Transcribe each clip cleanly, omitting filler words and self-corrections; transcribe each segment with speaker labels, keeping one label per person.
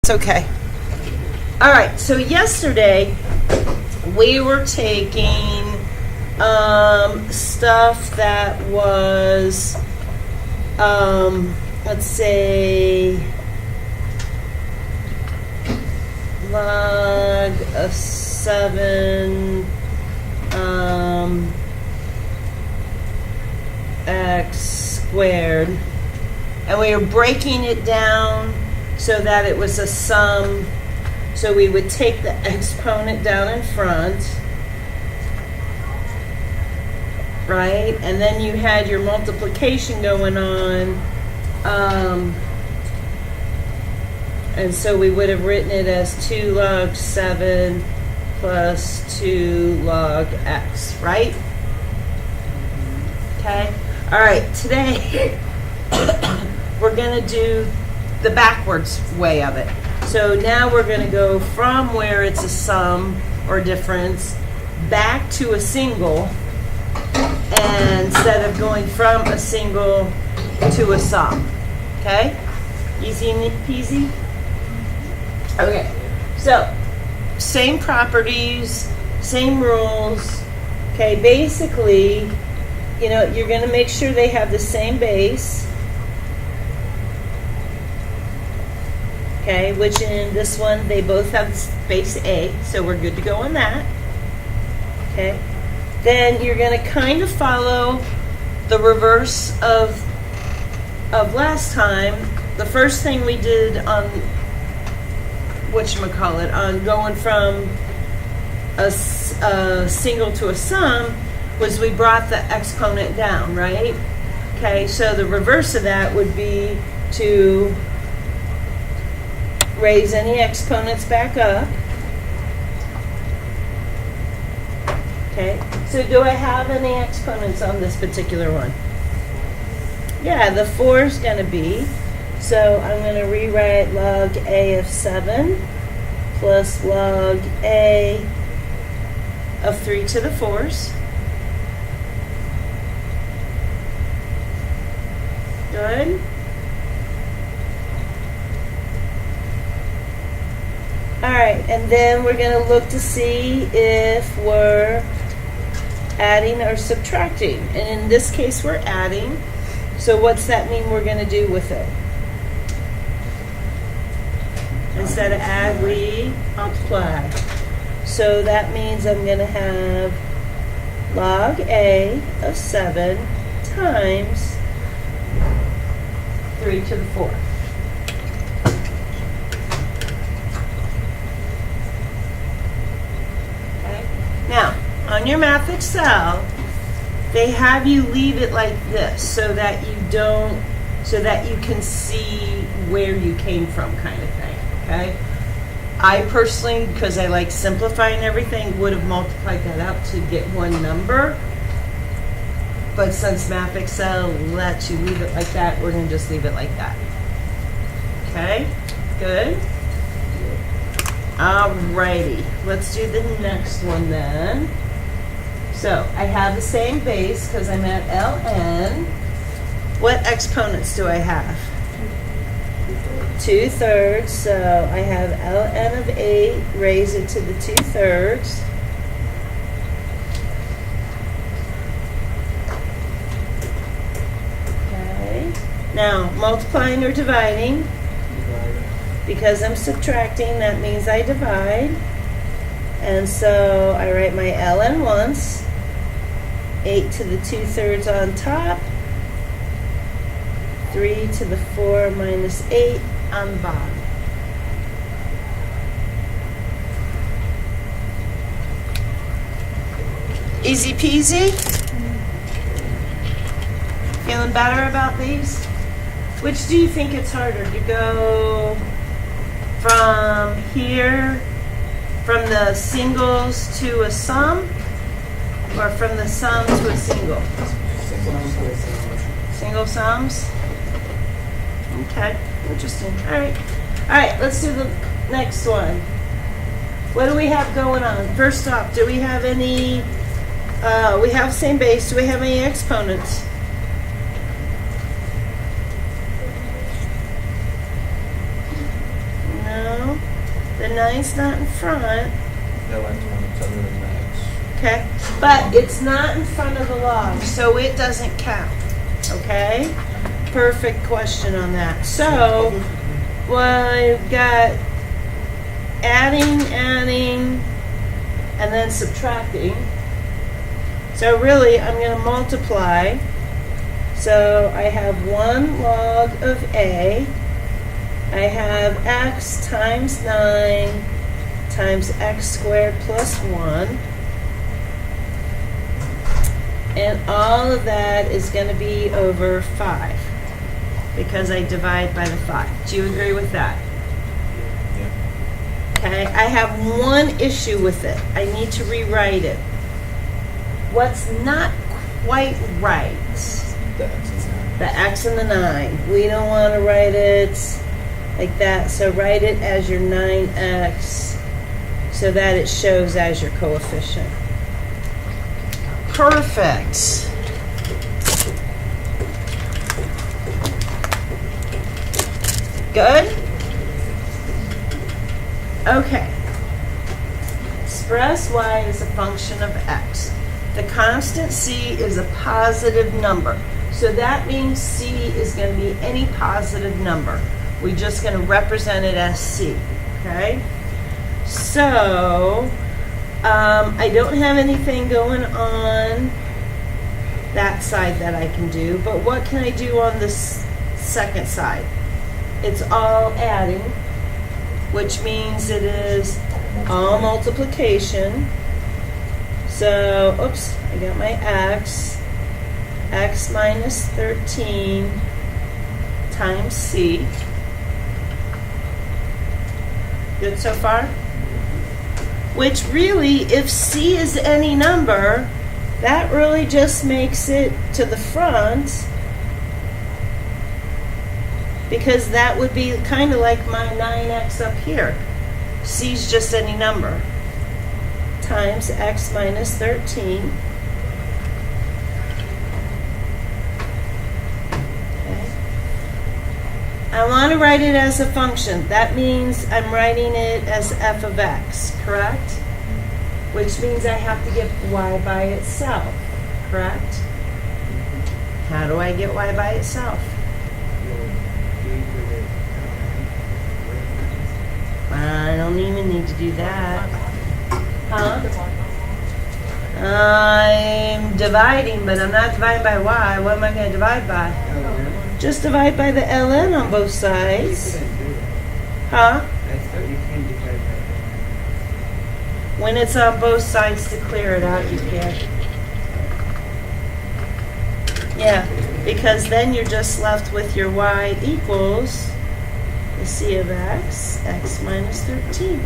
Speaker 1: It's okay. All right, so yesterday we were taking stuff that was, let's say, log of 7 x squared, and we were breaking it down so that it was a sum. So we would take the exponent down in front, right? And then you had your multiplication going on. And so we would have written it as 2 log 7 plus 2 log x, right? Okay. All right, today we're going to do the backwards way of it. So now we're going to go from where it's a sum or difference back to a single, and instead of going from a single to a sum. Okay? Easy peasy? Okay. So, same properties, same rules. Okay, basically, you know, you're going to make sure they have the same base. Okay, which in this one, they both have base A, so we're good to go on that. Okay. Then you're going to kind of follow the reverse of last time. The first thing we did on, whatchamacallit, on going from a single to a sum was we brought the exponent down, right? Okay, so the reverse of that would be to raise any exponents back up. Okay, so do I have any exponents on this particular one? Yeah, the 4 is going to be, so I'm going to rewrite log A of 7 plus log A of 3 to the 4s. Good. All right, and then we're going to look to see if we're adding or subtracting. And in this case, we're adding. So what's that mean we're going to do with it? Instead of add, we multiply. So that means I'm going to have log A of 7 times 3 to the 4. Okay. Now, on your Math Excel, they have you leave it like this so that you can see where you came from, kind of thing. Okay. I personally, because I like simplifying everything, would have multiplied that out to get one number. But since Math Excel lets you leave it like that, we're going to just leave it like that. Okay, good. Alrighty, let's do the next one then. So I have the same base because I'm at ln. What exponents do I have? 2/3. So I have ln of 8, raise it to the 2/3. Now, multiplying or dividing, because I'm subtracting, that means I divide. And so I write my ln once, 8 to the 2/3 on top, 3 to the 4 minus 8 on the bottom. Easy peasy? Feeling better about these? Which do you think it's harder to go from here, from the singles to a sum, or from the sum to a single? Single sums? Okay, interesting. All right, let's do the next one. What do we have going on? First off, do we have any, we have same base, do we have any exponents? No. 9's not in front.
Speaker 2: No, that's one that's other than the X.
Speaker 1: Okay, but it's not in front of the log, so it doesn't count. Okay? Perfect question on that. So, well, I've got adding, and then subtracting. So really, I'm going to multiply. So I have 1 log of A. I have x times 9 times x squared plus 1. And all of that is going to be over 5 because I divide by the 5. Do you agree with that?
Speaker 2: Yeah.
Speaker 1: Okay, I have one issue with it. I need to rewrite it. What's not quite right?
Speaker 2: The X is 9.
Speaker 1: The x and the 9. We don't want to write it like that, so write it as your 9x so that it shows as your coefficient. Perfect. Good? Okay. Express y as a function of x. The constant c is a positive number. So that means c is going to be any positive number. We're just going to represent it as c. Okay? So, I don't have anything going on that side that I can do, but what can I do on this second side? It's all adding, which means it is all multiplication. So, oops, I got my x minus 13 times c. Good so far? Which really, if c is any number, that really just makes it to the front, because that would be kind of like my 9x up here. C's just any number. Times x minus 13. Okay. I want to write it as a function. That means I'm writing it as f of x, correct? Which means I have to get y by itself, correct? How do I get y by itself? I don't even need to do that. Huh? I'm dividing, but I'm not dividing by y. What am I going to divide by? Just divide by the ln on both sides. Huh? When it's on both sides to clear it out, you can. Yeah, because then you're just left with your y equals the c of x, x minus 13.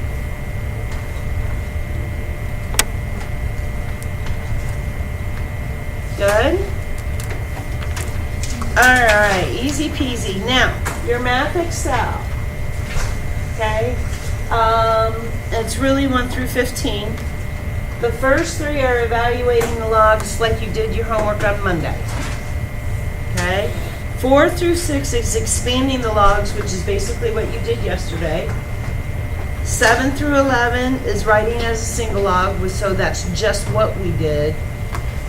Speaker 1: Good? Alright, easy peasy. Now, your Math Excel. Okay? It's really 1 through 15. The first 3 are evaluating the logs like you did your homework on Monday. Okay? 4 through 6 is expanding the logs, which is basically what you did yesterday. 7 through 11 is writing as a single log, so that's just what we did.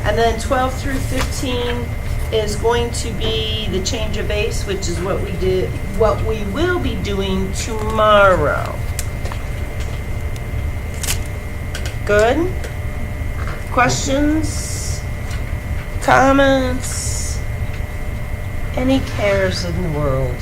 Speaker 1: And then 12 through 15 is going to be the change of base, which is what we did, what we will be doing tomorrow. Good? Questions? Comments? Any cares in the world?